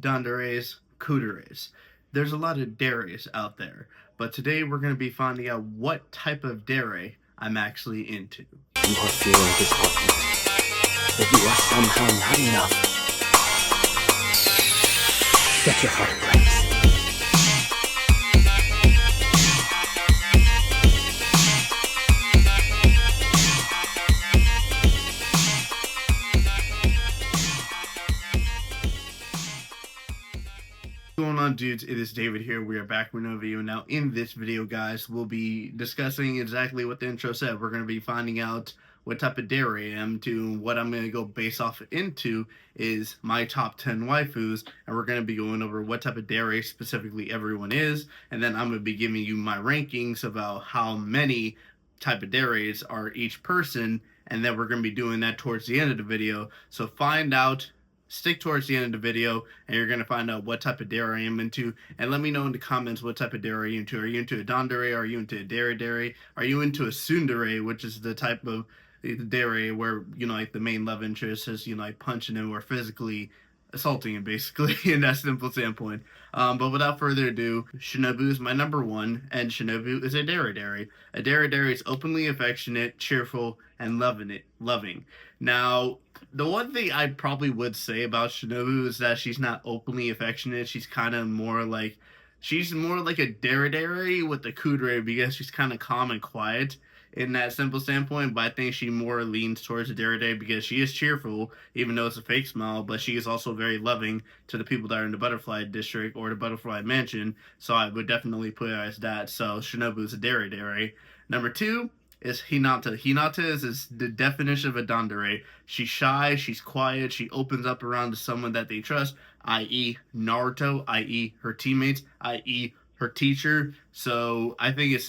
Danderes, Kuuderes. There's a lot of Deres out there, but today we're going to be finding out what type of Dere I'm actually into. You are feeling disheartened, that you are somehow not enough. Set your heart ablaze. What's going on, dudes? It is David here. We are back with another video. Now in this video, guys, we'll be discussing exactly what the intro said. We're going to be finding out what type of Dere I am to. What I'm going to go base off into is my top 10 waifus, and we're going to be going over what type of Dere specifically everyone is, and then I'm going to be giving you my rankings about how many type of Deres are each person, and then we're going to be doing that towards the end of the video. So stick towards the end of the video, and you're going to find out what type of Dere I am into, and let me know in the comments what type of Dere are you into. Are you into a Dandere? Are you into a Deredere? Are you into a Tsundere, which is the type of Dere where, like, the main love interest is, like, punching him or physically assaulting him, basically, in that simple standpoint. But without further ado, Shinobu is my number one, and Shinobu is a Deredere. A Deredere is openly affectionate, cheerful, and loving. Now, the one thing I probably would say about Shinobu is that she's not openly affectionate. She's more like a Deredere with the Kuudere, because she's kind of calm and quiet in that simple standpoint, but I think she more leans towards the Deredere because she is cheerful, even though it's a fake smile, but she is also very loving to the people that are in the Butterfly District or the Butterfly Mansion, so I would definitely put her as that. So Shinobu is a Deredere. Number two is Hinata. Hinata is the definition of a Dandere. She's shy, she's quiet, she opens up around to someone that they trust, i.e. Naruto, i.e. her teammates, i.e. her teacher. So I think it's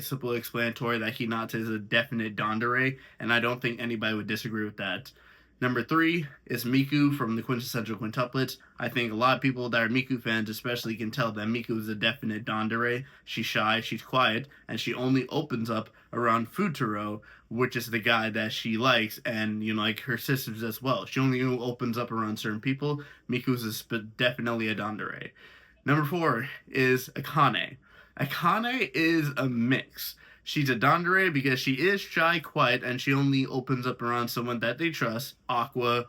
simple explanatory that Hinata is a definite Dandere, and I don't think anybody would disagree with that. Number three is Miku from the Quintessential Quintuplets. I think a lot of people that are Miku fans especially can tell that Miku is a definite Dandere. She's shy, she's quiet, and she only opens up around Futaro, which is the guy that she likes, and, like her sisters as well. She only opens up around certain people. Miku is definitely a Dandere. Number four is Akane. Akane is a mix. She's a Dandere because she is shy, quiet, and she only opens up around someone that they trust. Aqua,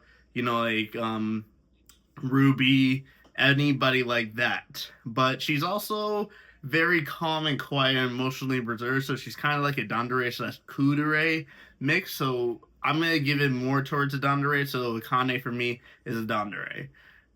Ruby, anybody like that. But she's also very calm and quiet and emotionally reserved, so she's kind of like a Dandere / Kuudere mix. So I'm going to give it more towards a Dandere, so Akane for me is a Dandere.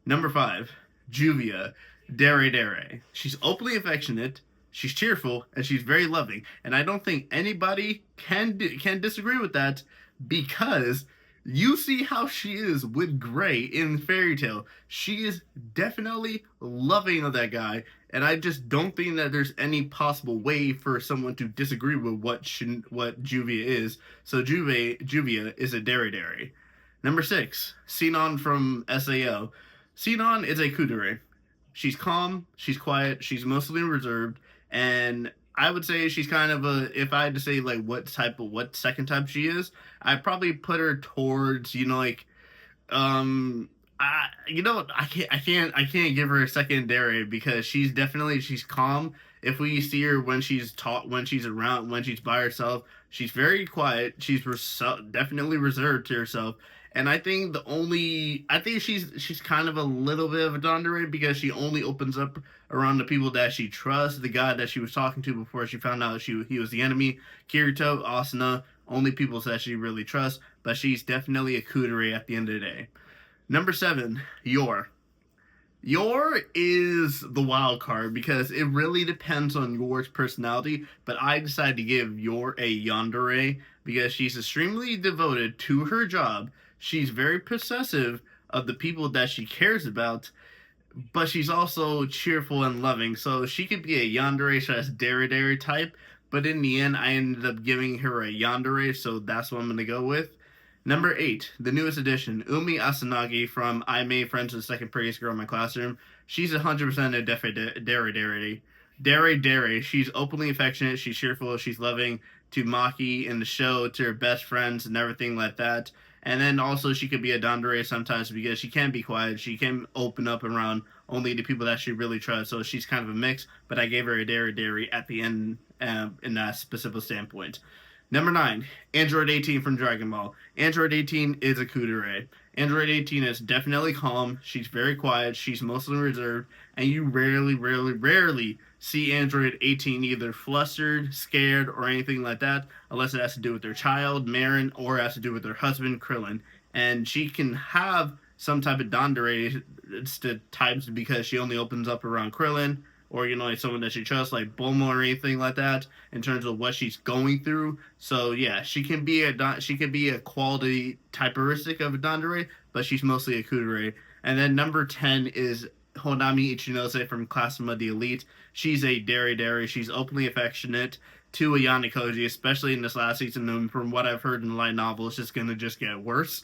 Number five, Juvia. Deredere. She's openly affectionate, she's cheerful, and she's very loving. And I don't think anybody can disagree with that, because you see how she is with Gray in Fairy Tail. She is definitely loving of that guy, and I just don't think that there's any possible way for someone to disagree with what Juvia is. So Juvia is a Deredere. Number six, Sinon from SAO. Sinon is a Kuudere. She's calm, she's quiet, she's mostly reserved, and I would say she's kind of if I had to say like what second type she is, I'd probably put her towards, I can't give her a secondary, because she's calm. If we see her when she's around, when she's by herself, she's very quiet. She's definitely reserved to herself. And I think she's kind of a little bit of a Dandere because she only opens up around the people that she trusts. The guy that she was talking to before she found out he was the enemy, Kirito, Asuna, only people that she really trusts. But she's definitely a Kuudere at the end of the day. Number seven, Yor. Yor is the wild card because it really depends on Yor's personality, but I decided to give Yor a Yandere because she's extremely devoted to her job. She's very possessive of the people that she cares about, but she's also cheerful and loving. So she could be a Yandere / Deredere type, but in the end, I ended up giving her a Yandere, so that's what I'm going to go with. Number 8, the newest addition, Umi Asanagi from I Made Friends with the Second Prettiest Girl in My Classroom. She's 100% a Deredere. Deredere. She's openly affectionate, she's cheerful, she's loving to Maki in the show, to her best friends and everything like that. And then also she could be a Dandere sometimes because she can be quiet. She can open up around only the people that she really trusts. So she's kind of a mix. But I gave her a Deredere at the end in that specific standpoint. Number 9, Android 18 from Dragon Ball. Android 18 is a Kuudere. Android 18 is definitely calm. She's very quiet. She's mostly reserved. And you rarely see Android 18 either flustered, scared, or anything like that, unless it has to do with their child, Marin, or it has to do with her husband, Krillin. And she can have some type of Dandere types because she only opens up around Krillin, or like someone that she trusts, like Bulma or anything like that, in terms of what she's going through. So yeah, she can be a quality typeristic of a Dandere, but she's mostly a Kuudere. And then number 10 is Honami Ichinose from Classima the Elite. She's a Deredere. She's openly affectionate to a Yanakoji, especially in this last season. And from what I've heard in the light novel, it's just gonna get worse.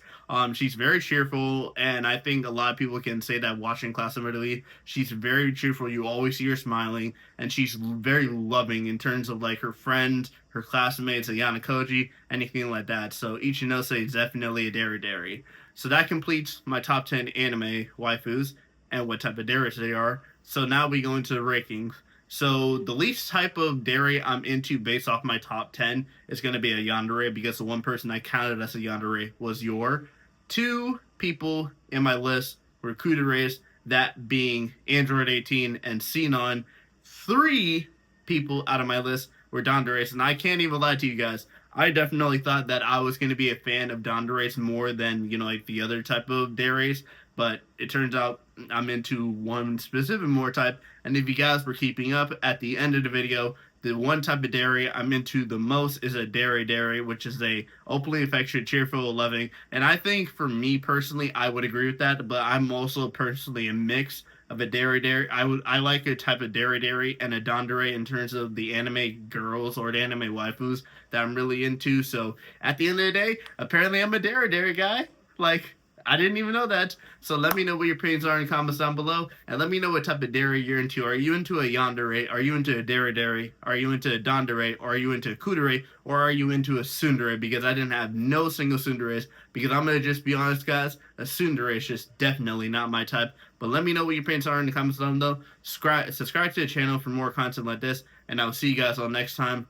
She's very cheerful, and I think a lot of people can say that watching Classima the Elite. She's very cheerful. You always see her smiling, and she's very loving in terms of like her friends, her classmates, a Yanakoji, anything like that. So Ichinose is definitely a Deredere. So that completes my top 10 anime waifus and what type of Deres they are. So now we go into the rankings. So the least type of Dere I'm into based off my top 10 is going to be a Yandere, because the one person I counted as a Yandere was Yor. 2 people in my list were Kuuderes, that being Android 18 and Xenon. 3 people out of my list were Danderes, and I can't even lie to you guys. I definitely thought that I was going to be a fan of Danderes more than, like the other type of Deres, but it turns out I'm into one specific more type. And if you guys were keeping up, at the end of the video, the one type of Dere I'm into the most is a Deredere, which is a openly affectionate, cheerful, loving. And I think for me personally, I would agree with that, but I'm also personally a mix of a Deredere. I like a type of Deredere and a Dandere in terms of the anime girls or the anime waifus that I'm really into. So at the end of the day, apparently I'm a Deredere guy. Like, I didn't even know that. So let me know what your opinions are in the comments down below. And let me know what type of Dere you're into. Are you into a Yandere? Are you into a Deredere? Are you into a Dandere? Or are you into a Kuudere? Or are you into a Tsundere? Because I didn't have no single Tsunderes. Because I'm going to just be honest, guys. A Tsundere is just definitely not my type. But let me know what your opinions are in the comments down below. Subscribe to the channel for more content like this. And I'll see you guys all next time.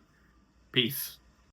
Peace.